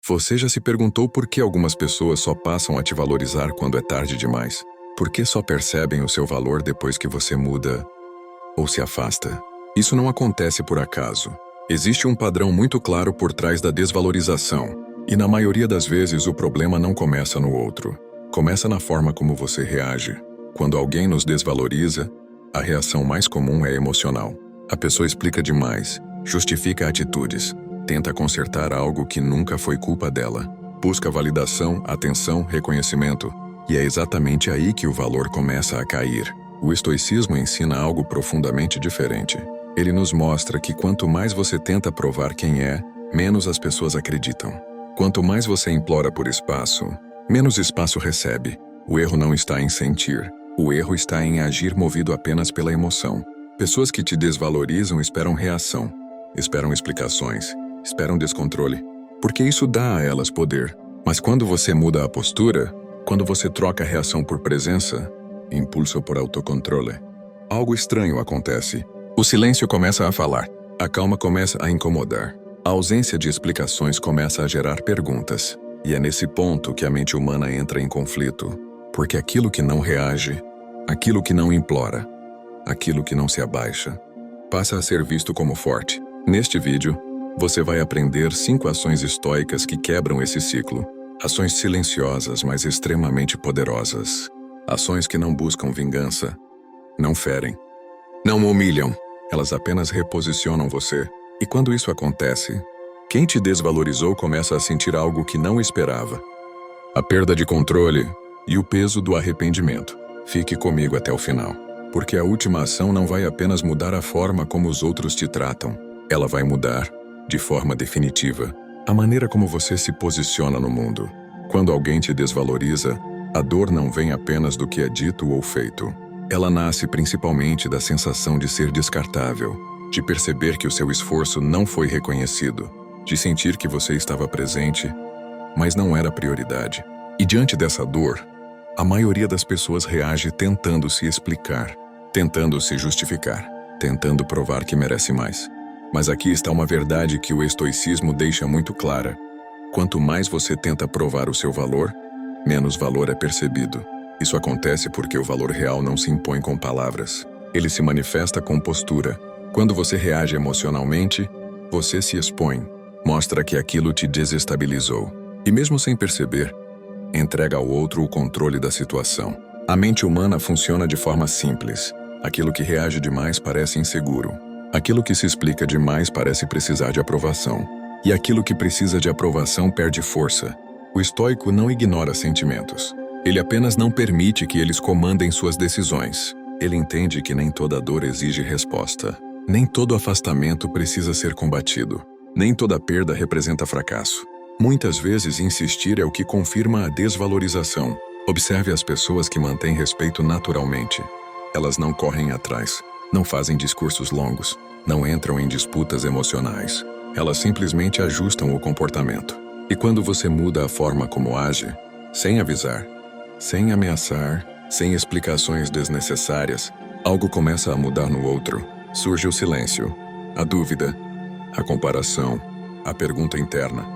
Você já se perguntou por que algumas pessoas só passam a te valorizar quando é tarde demais? Por que só percebem o seu valor depois que você muda ou se afasta? Isso não acontece por acaso. Existe um padrão muito claro por trás da desvalorização, e na maioria das vezes o problema não começa no outro. Começa na forma como você reage. Quando alguém nos desvaloriza, a reação mais comum é emocional. A pessoa explica demais, justifica atitudes, tenta consertar algo que nunca foi culpa dela. Busca validação, atenção, reconhecimento. E é exatamente aí que o valor começa a cair. O estoicismo ensina algo profundamente diferente. Ele nos mostra que quanto mais você tenta provar quem é, menos as pessoas acreditam. Quanto mais você implora por espaço, menos espaço recebe. O erro não está em sentir. O erro está em agir movido apenas pela emoção. Pessoas que te desvalorizam esperam reação, esperam explicações, esperam descontrole, porque isso dá a elas poder. Mas quando você muda a postura, quando você troca a reação por presença, impulso por autocontrole, algo estranho acontece. O silêncio começa a falar, a calma começa a incomodar, a ausência de explicações começa a gerar perguntas. E é nesse ponto que a mente humana entra em conflito, porque aquilo que não reage, aquilo que não implora, aquilo que não se abaixa, passa a ser visto como forte. Neste vídeo, você vai aprender 5 ações estoicas que quebram esse ciclo. Ações silenciosas, mas extremamente poderosas. Ações que não buscam vingança, não ferem, não humilham. Elas apenas reposicionam você. E quando isso acontece, quem te desvalorizou começa a sentir algo que não esperava. A perda de controle e o peso do arrependimento. Fique comigo até o final, porque a última ação não vai apenas mudar a forma como os outros te tratam. Ela vai mudar, de forma definitiva, a maneira como você se posiciona no mundo. Quando alguém te desvaloriza, a dor não vem apenas do que é dito ou feito. Ela nasce principalmente da sensação de ser descartável, de perceber que o seu esforço não foi reconhecido, de sentir que você estava presente, mas não era prioridade. E diante dessa dor, a maioria das pessoas reage tentando se explicar, tentando se justificar, tentando provar que merece mais. Mas aqui está uma verdade que o estoicismo deixa muito clara. Quanto mais você tenta provar o seu valor, menos valor é percebido. Isso acontece porque o valor real não se impõe com palavras. Ele se manifesta com postura. Quando você reage emocionalmente, você se expõe, mostra que aquilo te desestabilizou. E mesmo sem perceber, entrega ao outro o controle da situação. A mente humana funciona de forma simples. Aquilo que reage demais parece inseguro. Aquilo que se explica demais parece precisar de aprovação. E aquilo que precisa de aprovação perde força. O estoico não ignora sentimentos. Ele apenas não permite que eles comandem suas decisões. Ele entende que nem toda dor exige resposta. Nem todo afastamento precisa ser combatido. Nem toda perda representa fracasso. Muitas vezes insistir é o que confirma a desvalorização. Observe as pessoas que mantêm respeito naturalmente. Elas não correm atrás, não fazem discursos longos, não entram em disputas emocionais. Elas simplesmente ajustam o comportamento. E quando você muda a forma como age, sem avisar, sem ameaçar, sem explicações desnecessárias, algo começa a mudar no outro. Surge o silêncio, a dúvida, a comparação, a pergunta interna.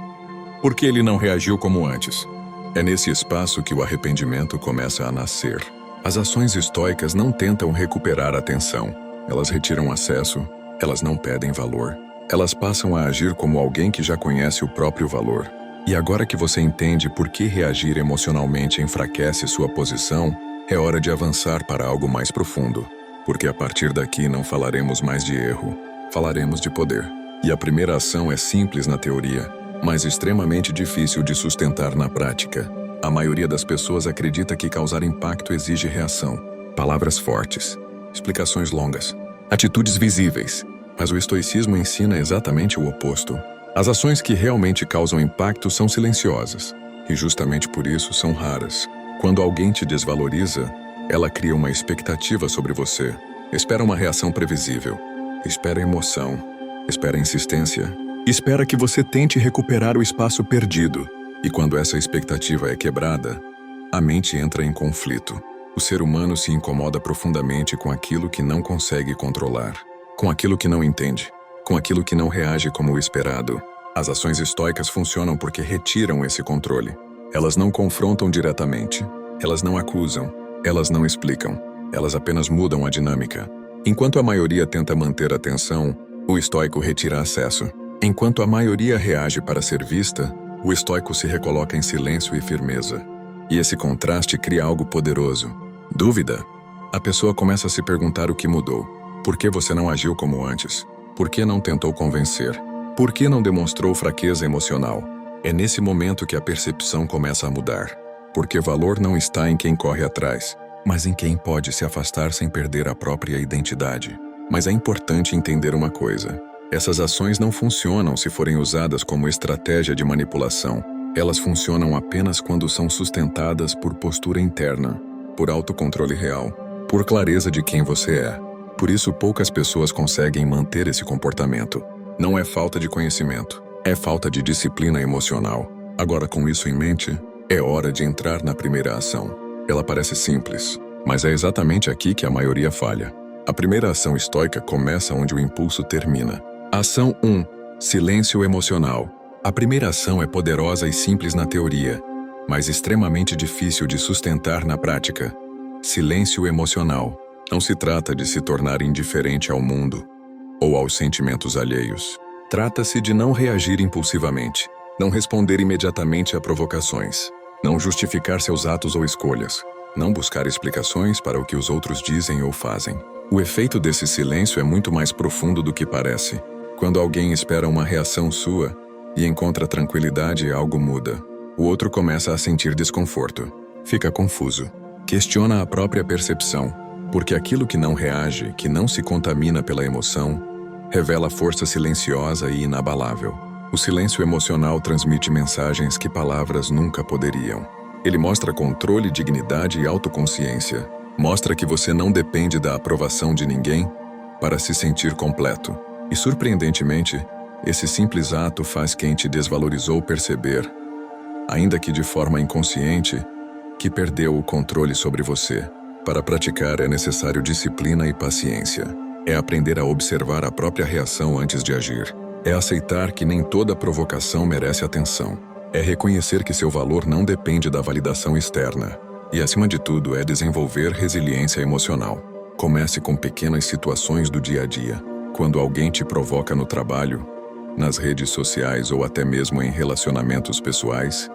Por que ele não reagiu como antes? É nesse espaço que o arrependimento começa a nascer. As ações estoicas não tentam recuperar a atenção. Elas retiram acesso, elas não pedem valor. Elas passam a agir como alguém que já conhece o próprio valor. E agora que você entende por que reagir emocionalmente enfraquece sua posição, é hora de avançar para algo mais profundo. Porque a partir daqui não falaremos mais de erro, falaremos de poder. E a primeira ação é simples na teoria, mas extremamente difícil de sustentar na prática. A maioria das pessoas acredita que causar impacto exige reação, palavras fortes, explicações longas, atitudes visíveis. Mas o estoicismo ensina exatamente o oposto. As ações que realmente causam impacto são silenciosas, e justamente por isso são raras. Quando alguém te desvaloriza, ela cria uma expectativa sobre você. Espera uma reação previsível, espera emoção, espera insistência, espera que você tente recuperar o espaço perdido. E quando essa expectativa é quebrada, a mente entra em conflito. O ser humano se incomoda profundamente com aquilo que não consegue controlar, com aquilo que não entende, com aquilo que não reage como o esperado. As ações estoicas funcionam porque retiram esse controle. Elas não confrontam diretamente, elas não acusam, elas não explicam, elas apenas mudam a dinâmica. Enquanto a maioria tenta manter a atenção, o estoico retira acesso. Enquanto a maioria reage para ser vista, o estoico se recoloca em silêncio e firmeza. E esse contraste cria algo poderoso. Dúvida. A pessoa começa a se perguntar o que mudou. Por que você não agiu como antes? Por que não tentou convencer? Por que não demonstrou fraqueza emocional? É nesse momento que a percepção começa a mudar. Porque valor não está em quem corre atrás, mas em quem pode se afastar sem perder a própria identidade. Mas é importante entender uma coisa. Essas ações não funcionam se forem usadas como estratégia de manipulação. Elas funcionam apenas quando são sustentadas por postura interna, por autocontrole real, por clareza de quem você é. Por isso, poucas pessoas conseguem manter esse comportamento. Não é falta de conhecimento, é falta de disciplina emocional. Agora, com isso em mente, é hora de entrar na primeira ação. Ela parece simples, mas é exatamente aqui que a maioria falha. A primeira ação estoica começa onde o impulso termina. Ação 1. Silêncio emocional. A primeira ação é poderosa e simples na teoria, mas extremamente difícil de sustentar na prática. Silêncio emocional. Não se trata de se tornar indiferente ao mundo ou aos sentimentos alheios. Trata-se de não reagir impulsivamente, não responder imediatamente a provocações, não justificar seus atos ou escolhas, não buscar explicações para o que os outros dizem ou fazem. O efeito desse silêncio é muito mais profundo do que parece. Quando alguém espera uma reação sua e encontra tranquilidade, algo muda. O outro começa a sentir desconforto, fica confuso, questiona a própria percepção, porque aquilo que não reage, que não se contamina pela emoção, revela força silenciosa e inabalável. O silêncio emocional transmite mensagens que palavras nunca poderiam. Ele mostra controle, dignidade e autoconsciência. Mostra que você não depende da aprovação de ninguém para se sentir completo. E, surpreendentemente, esse simples ato faz quem te desvalorizou perceber, ainda que de forma inconsciente, que perdeu o controle sobre você. Para praticar é necessário disciplina e paciência. É aprender a observar a própria reação antes de agir. É aceitar que nem toda provocação merece atenção. É reconhecer que seu valor não depende da validação externa. E, acima de tudo, é desenvolver resiliência emocional. Comece com pequenas situações do dia a dia. Quando alguém te provoca no trabalho, nas redes sociais ou até mesmo em relacionamentos pessoais,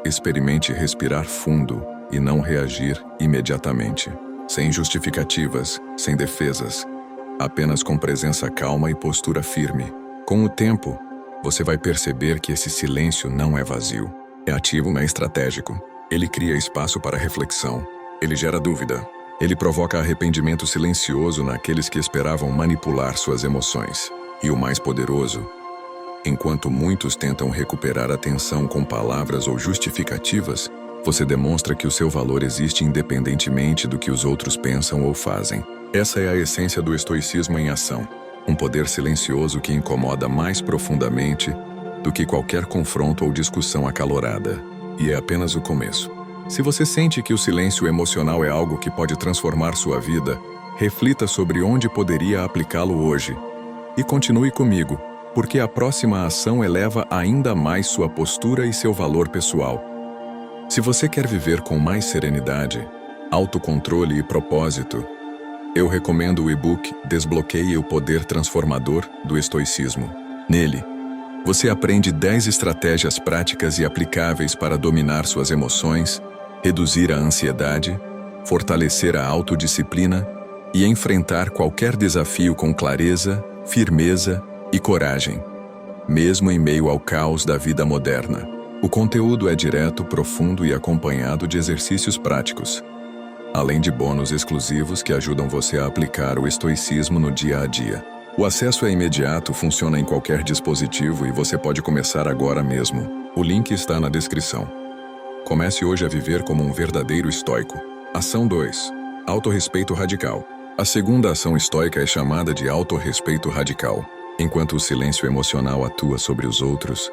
experimente respirar fundo e não reagir imediatamente. Sem justificativas, sem defesas, apenas com presença calma e postura firme. Com o tempo, você vai perceber que esse silêncio não é vazio. É ativo, é estratégico. Ele cria espaço para reflexão. Ele gera dúvida. Ele provoca arrependimento silencioso naqueles que esperavam manipular suas emoções. E o mais poderoso, enquanto muitos tentam recuperar a atenção com palavras ou justificativas, você demonstra que o seu valor existe independentemente do que os outros pensam ou fazem. Essa é a essência do estoicismo em ação. Um poder silencioso que incomoda mais profundamente do que qualquer confronto ou discussão acalorada. E é apenas o começo. Se você sente que o silêncio emocional é algo que pode transformar sua vida, reflita sobre onde poderia aplicá-lo hoje. E continue comigo, porque a próxima ação eleva ainda mais sua postura e seu valor pessoal. Se você quer viver com mais serenidade, autocontrole e propósito, eu recomendo o e-book Desbloqueie o Poder Transformador do Estoicismo. Nele, você aprende 10 estratégias práticas e aplicáveis para dominar suas emoções, reduzir a ansiedade, fortalecer a autodisciplina e enfrentar qualquer desafio com clareza, firmeza e coragem, mesmo em meio ao caos da vida moderna. O conteúdo é direto, profundo e acompanhado de exercícios práticos, além de bônus exclusivos que ajudam você a aplicar o estoicismo no dia a dia. O acesso é imediato, funciona em qualquer dispositivo e você pode começar agora mesmo. O link está na descrição. Comece hoje a viver como um verdadeiro estoico. Ação 2. Autorrespeito radical. A segunda ação estoica é chamada de autorrespeito radical. Enquanto o silêncio emocional atua sobre os outros,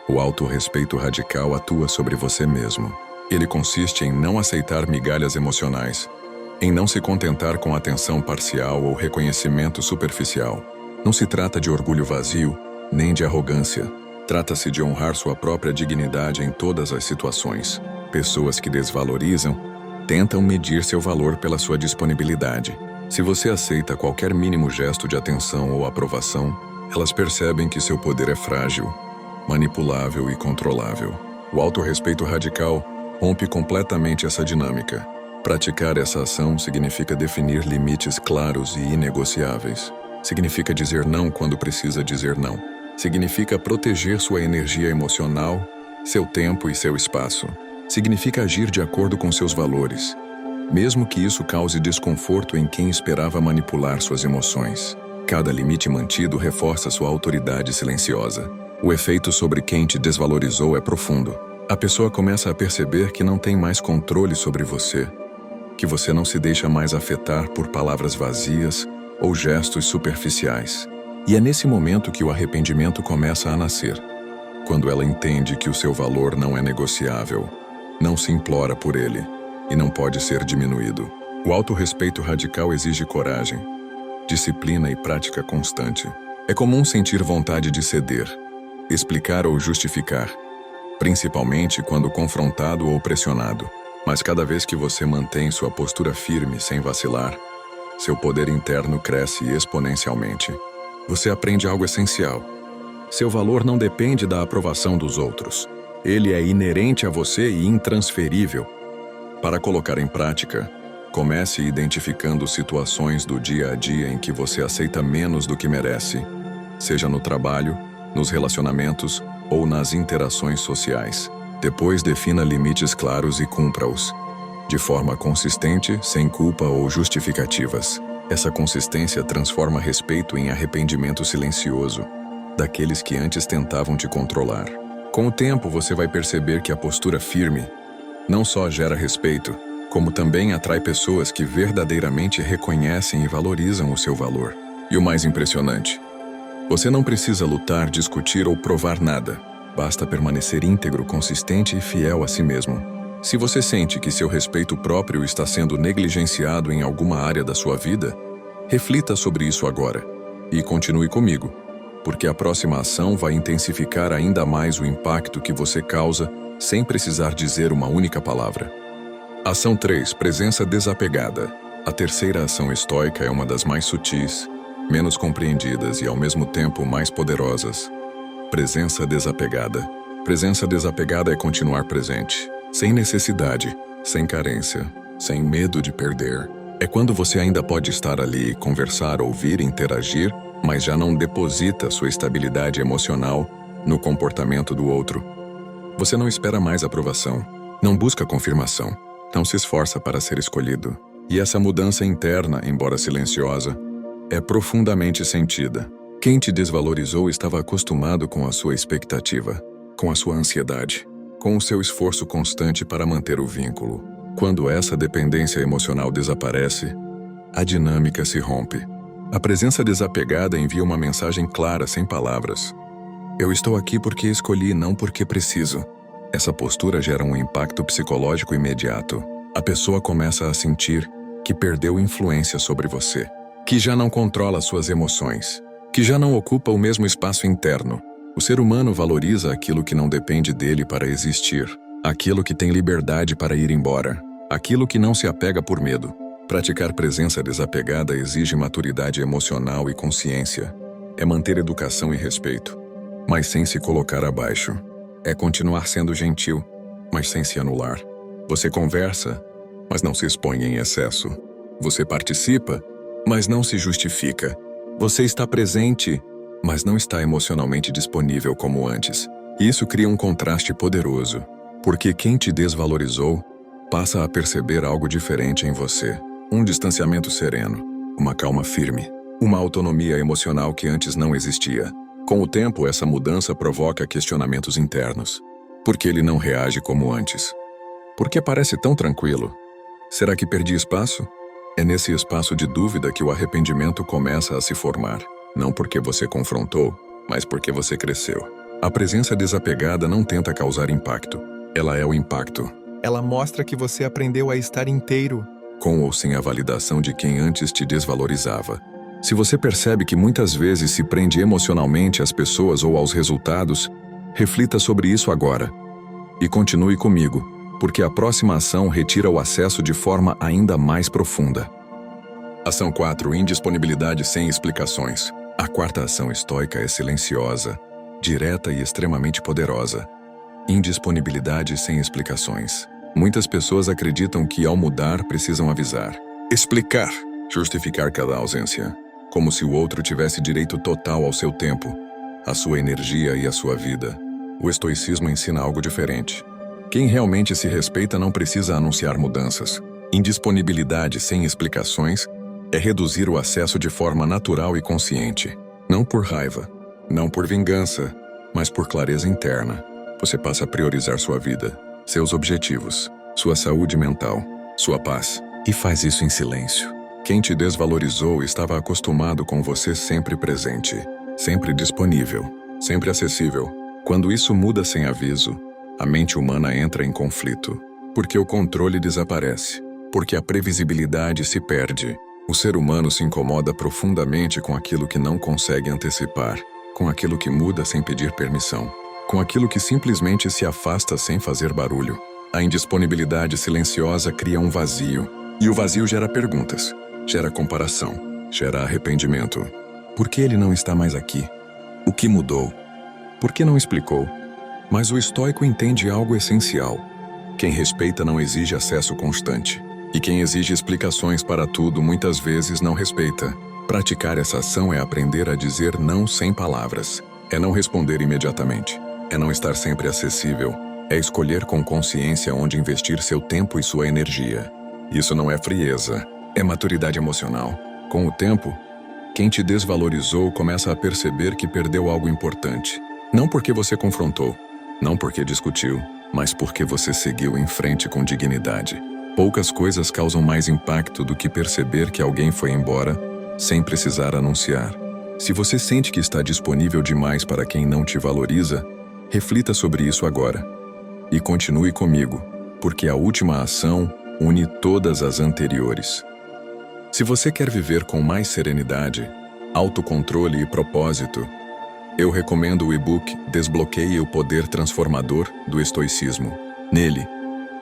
o autorrespeito radical atua sobre você mesmo. Ele consiste em não aceitar migalhas emocionais, em não se contentar com atenção parcial ou reconhecimento superficial. Não se trata de orgulho vazio, nem de arrogância. Trata-se de honrar sua própria dignidade em todas as situações. Pessoas que desvalorizam tentam medir seu valor pela sua disponibilidade. Se você aceita qualquer mínimo gesto de atenção ou aprovação, elas percebem que seu poder é frágil, manipulável e controlável. O autorrespeito radical rompe completamente essa dinâmica. Praticar essa ação significa definir limites claros e inegociáveis. Significa dizer não quando precisa dizer não. Significa proteger sua energia emocional, seu tempo e seu espaço. Significa agir de acordo com seus valores, mesmo que isso cause desconforto em quem esperava manipular suas emoções. Cada limite mantido reforça sua autoridade silenciosa. O efeito sobre quem te desvalorizou é profundo. A pessoa começa a perceber que não tem mais controle sobre você, que você não se deixa mais afetar por palavras vazias ou gestos superficiais. E é nesse momento que o arrependimento começa a nascer. Quando ela entende que o seu valor não é negociável, não se implora por ele e não pode ser diminuído. O autorrespeito radical exige coragem, disciplina e prática constante. É comum sentir vontade de ceder, explicar ou justificar, principalmente quando confrontado ou pressionado. Mas cada vez que você mantém sua postura firme sem vacilar, seu poder interno cresce exponencialmente. Você aprende algo essencial. Seu valor não depende da aprovação dos outros. Ele é inerente a você e intransferível. Para colocar em prática, comece identificando situações do dia a dia em que você aceita menos do que merece, seja no trabalho, nos relacionamentos ou nas interações sociais. Depois defina limites claros e cumpra-os, de forma consistente, sem culpa ou justificativas. Essa consistência transforma respeito em arrependimento silencioso, daqueles que antes tentavam te controlar. Com o tempo, você vai perceber que a postura firme não só gera respeito, como também atrai pessoas que verdadeiramente reconhecem e valorizam o seu valor. E o mais impressionante, você não precisa lutar, discutir ou provar nada. Basta permanecer íntegro, consistente e fiel a si mesmo. Se você sente que seu respeito próprio está sendo negligenciado em alguma área da sua vida, reflita sobre isso agora e continue comigo, porque a próxima ação vai intensificar ainda mais o impacto que você causa sem precisar dizer uma única palavra. Ação 3. Presença desapegada. A terceira ação estoica é uma das mais sutis, menos compreendidas e ao mesmo tempo mais poderosas. Presença desapegada. Presença desapegada é continuar presente, sem necessidade, sem carência, sem medo de perder. É quando você ainda pode estar ali, conversar, ouvir, interagir, mas já não deposita sua estabilidade emocional no comportamento do outro. Você não espera mais aprovação, não busca confirmação, não se esforça para ser escolhido. E essa mudança interna, embora silenciosa, é profundamente sentida. Quem te desvalorizou estava acostumado com a sua expectativa, com a sua ansiedade, com o seu esforço constante para manter o vínculo. Quando essa dependência emocional desaparece, a dinâmica se rompe. A presença desapegada envia uma mensagem clara, sem palavras. Eu estou aqui porque escolhi, não porque preciso. Essa postura gera um impacto psicológico imediato. A pessoa começa a sentir que perdeu influência sobre você, que já não controla suas emoções, que já não ocupa o mesmo espaço interno. O ser humano valoriza aquilo que não depende dele para existir, aquilo que tem liberdade para ir embora, aquilo que não se apega por medo. Praticar presença desapegada exige maturidade emocional e consciência. É manter educação e respeito, mas sem se colocar abaixo. É continuar sendo gentil, mas sem se anular. Você conversa, mas não se expõe em excesso. Você participa, mas não se justifica. Você está presente, mas não está emocionalmente disponível como antes. Isso cria um contraste poderoso, porque quem te desvalorizou passa a perceber algo diferente em você. Um distanciamento sereno, uma calma firme, uma autonomia emocional que antes não existia. Com o tempo, essa mudança provoca questionamentos internos. Por que ele não reage como antes? Por que parece tão tranquilo? Será que perdi espaço? É nesse espaço de dúvida que o arrependimento começa a se formar. Não porque você confrontou, mas porque você cresceu. A presença desapegada não tenta causar impacto. Ela é o impacto. Ela mostra que você aprendeu a estar inteiro, com ou sem a validação de quem antes te desvalorizava. Se você percebe que muitas vezes se prende emocionalmente às pessoas ou aos resultados, Reflita sobre isso agora. E continue comigo, porque a próxima ação retira o acesso de forma ainda mais profunda. Ação 4. Indisponibilidade sem explicações. A quarta ação estoica é silenciosa, direta e extremamente poderosa. Indisponibilidade sem explicações. Muitas pessoas acreditam que ao mudar precisam avisar, explicar, justificar cada ausência, como se o outro tivesse direito total ao seu tempo, à sua energia e à sua vida. O estoicismo ensina algo diferente. Quem realmente se respeita não precisa anunciar mudanças. Indisponibilidade sem explicações é reduzir o acesso de forma natural e consciente. Não por raiva, não por vingança, mas por clareza interna. Você passa a priorizar sua vida, seus objetivos, sua saúde mental, sua paz. E faz isso em silêncio. Quem te desvalorizou estava acostumado com você sempre presente, sempre disponível, sempre acessível. Quando isso muda sem aviso, a mente humana entra em conflito, porque o controle desaparece, porque a previsibilidade se perde. O ser humano se incomoda profundamente com aquilo que não consegue antecipar, com aquilo que muda sem pedir permissão, com aquilo que simplesmente se afasta sem fazer barulho. A indisponibilidade silenciosa cria um vazio, e o vazio gera perguntas, gera comparação, gera arrependimento. Por que ele não está mais aqui? O que mudou? Por que não explicou? Mas o estoico entende algo essencial. Quem respeita não exige acesso constante. E quem exige explicações para tudo muitas vezes não respeita. Praticar essa ação é aprender a dizer não sem palavras. É não responder imediatamente. É não estar sempre acessível. É escolher com consciência onde investir seu tempo e sua energia. Isso não é frieza, é maturidade emocional. Com o tempo, quem te desvalorizou começa a perceber que perdeu algo importante. Não porque você confrontou, não porque discutiu, mas porque você seguiu em frente com dignidade. Poucas coisas causam mais impacto do que perceber que alguém foi embora sem precisar anunciar. Se você sente que está disponível demais para quem não te valoriza, reflita sobre isso agora. E continue comigo, porque a última ação une todas as anteriores. Se você quer viver com mais serenidade, autocontrole e propósito, eu recomendo o e-book Desbloqueie o Poder Transformador do Estoicismo. Nele,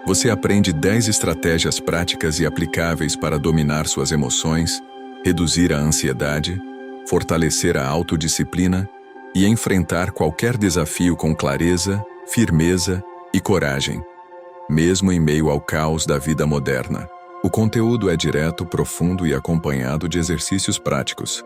você aprende 10 estratégias práticas e aplicáveis para dominar suas emoções, reduzir a ansiedade, fortalecer a autodisciplina e enfrentar qualquer desafio com clareza, firmeza e coragem, mesmo em meio ao caos da vida moderna. O conteúdo é direto, profundo e acompanhado de exercícios práticos,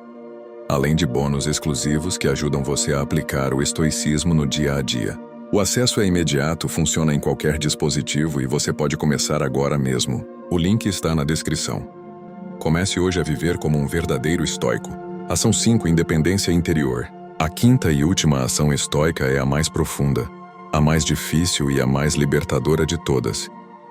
além de bônus exclusivos que ajudam você a aplicar o estoicismo no dia a dia. O acesso é imediato, funciona em qualquer dispositivo e você pode começar agora mesmo. O link está na descrição. Comece hoje a viver como um verdadeiro estoico. Ação 5. Independência interior. A quinta e última ação estoica é a mais profunda, a mais difícil e a mais libertadora de todas.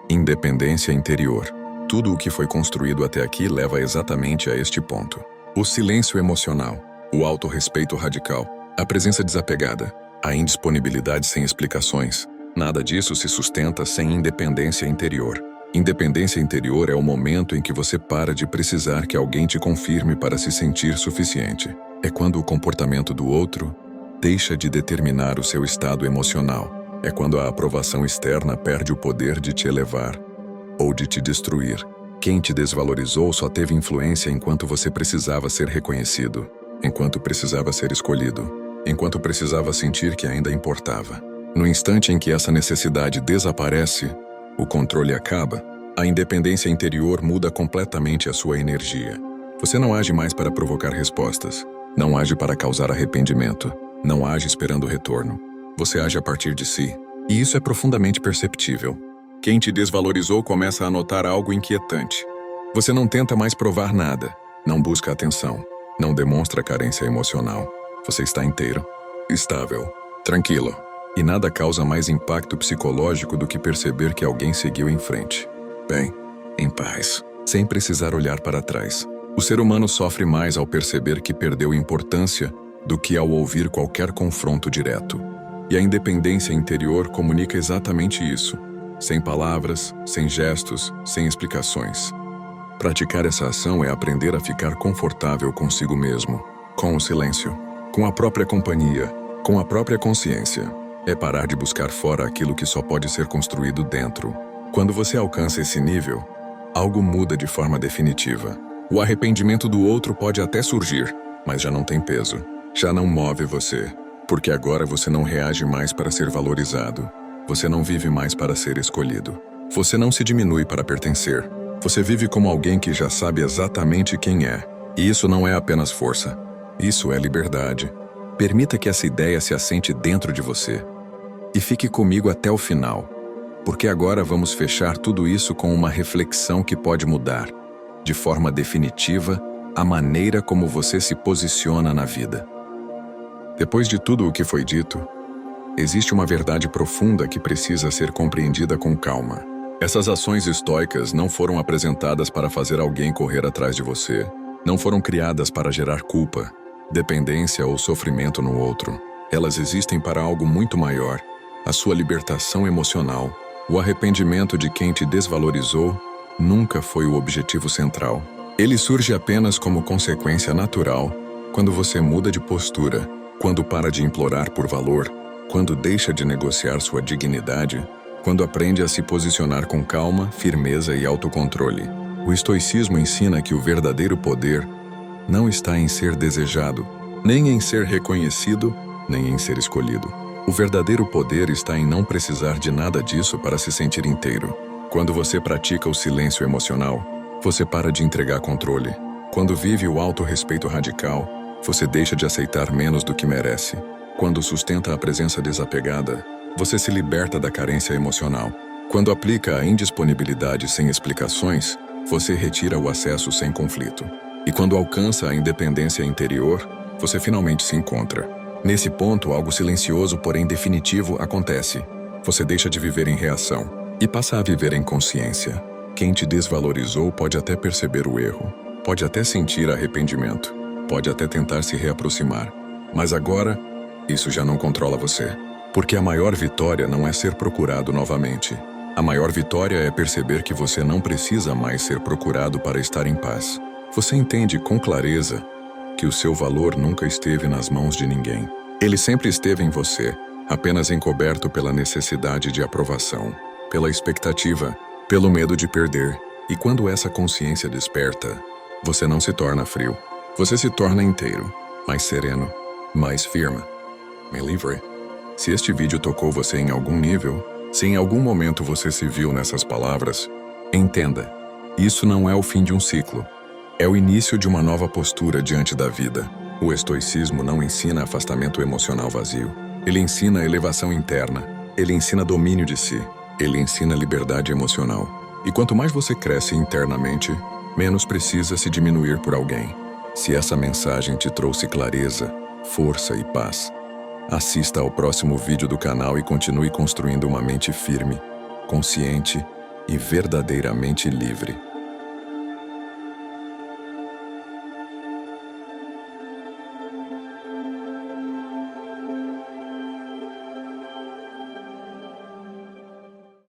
Independência interior. Tudo o que foi construído até aqui leva exatamente a este ponto. O silêncio emocional, o autorrespeito radical, a presença desapegada, a indisponibilidade sem explicações. Nada disso se sustenta sem independência interior. Independência interior é o momento em que você para de precisar que alguém te confirme para se sentir suficiente. É quando o comportamento do outro deixa de determinar o seu estado emocional. É quando a aprovação externa perde o poder de te elevar ou de te destruir. Quem te desvalorizou só teve influência enquanto você precisava ser reconhecido, enquanto precisava ser escolhido, enquanto precisava sentir que ainda importava. No instante em que essa necessidade desaparece, o controle acaba, a independência interior muda completamente a sua energia. Você não age mais para provocar respostas, não age para causar arrependimento, não age esperando retorno. Você age a partir de si, e isso é profundamente perceptível. Quem te desvalorizou começa a notar algo inquietante. Você não tenta mais provar nada, não busca atenção, não demonstra carência emocional. Você está inteiro, estável, tranquilo. E nada causa mais impacto psicológico do que perceber que alguém seguiu em frente. Bem, em paz, sem precisar olhar para trás. O ser humano sofre mais ao perceber que perdeu importância do que ao ouvir qualquer confronto direto. E a independência interior comunica exatamente isso. Sem palavras, sem gestos, sem explicações. Praticar essa ação é aprender a ficar confortável consigo mesmo, com o silêncio, com a própria companhia, com a própria consciência. É parar de buscar fora aquilo que só pode ser construído dentro. Quando você alcança esse nível, algo muda de forma definitiva. O arrependimento do outro pode até surgir, mas já não tem peso. Já não move você, porque agora você não reage mais para ser valorizado. Você não vive mais para ser escolhido. Você não se diminui para pertencer. Você vive como alguém que já sabe exatamente quem é. E isso não é apenas força. Isso é liberdade. Permita que essa ideia se assente dentro de você. E fique comigo até o final, porque agora vamos fechar tudo isso com uma reflexão que pode mudar, de forma definitiva, a maneira como você se posiciona na vida. Depois de tudo o que foi dito, existe uma verdade profunda que precisa ser compreendida com calma. Essas ações estoicas não foram apresentadas para fazer alguém correr atrás de você. Não foram criadas para gerar culpa, dependência ou sofrimento no outro. Elas existem para algo muito maior, a sua libertação emocional. O arrependimento de quem te desvalorizou nunca foi o objetivo central. Ele surge apenas como consequência natural quando você muda de postura, quando para de implorar por valor, quando deixa de negociar sua dignidade, quando aprende a se posicionar com calma, firmeza e autocontrole. O estoicismo ensina que o verdadeiro poder não está em ser desejado, nem em ser reconhecido, nem em ser escolhido. O verdadeiro poder está em não precisar de nada disso para se sentir inteiro. Quando você pratica o silêncio emocional, você para de entregar controle. Quando vive o autorrespeito radical, você deixa de aceitar menos do que merece. Quando sustenta a presença desapegada, você se liberta da carência emocional. Quando aplica a indisponibilidade sem explicações, você retira o acesso sem conflito. E quando alcança a independência interior, você finalmente se encontra. Nesse ponto, algo silencioso, porém definitivo, acontece. Você deixa de viver em reação e passa a viver em consciência. Quem te desvalorizou pode até perceber o erro, pode até sentir arrependimento, pode até tentar se reaproximar. Mas agora, isso já não controla você. Porque a maior vitória não é ser procurado novamente. A maior vitória é perceber que você não precisa mais ser procurado para estar em paz. Você entende com clareza que o seu valor nunca esteve nas mãos de ninguém. Ele sempre esteve em você, apenas encoberto pela necessidade de aprovação, pela expectativa, pelo medo de perder. E quando essa consciência desperta, você não se torna frio. Você se torna inteiro, mais sereno, mais firme, mais livre. Se este vídeo tocou você em algum nível, se em algum momento você se viu nessas palavras, entenda, isso não é o fim de um ciclo. É o início de uma nova postura diante da vida. O estoicismo não ensina afastamento emocional vazio. Ele ensina elevação interna. Ele ensina domínio de si. Ele ensina liberdade emocional. E quanto mais você cresce internamente, menos precisa se diminuir por alguém. Se essa mensagem te trouxe clareza, força e paz, assista ao próximo vídeo do canal e continue construindo uma mente firme, consciente e verdadeiramente livre.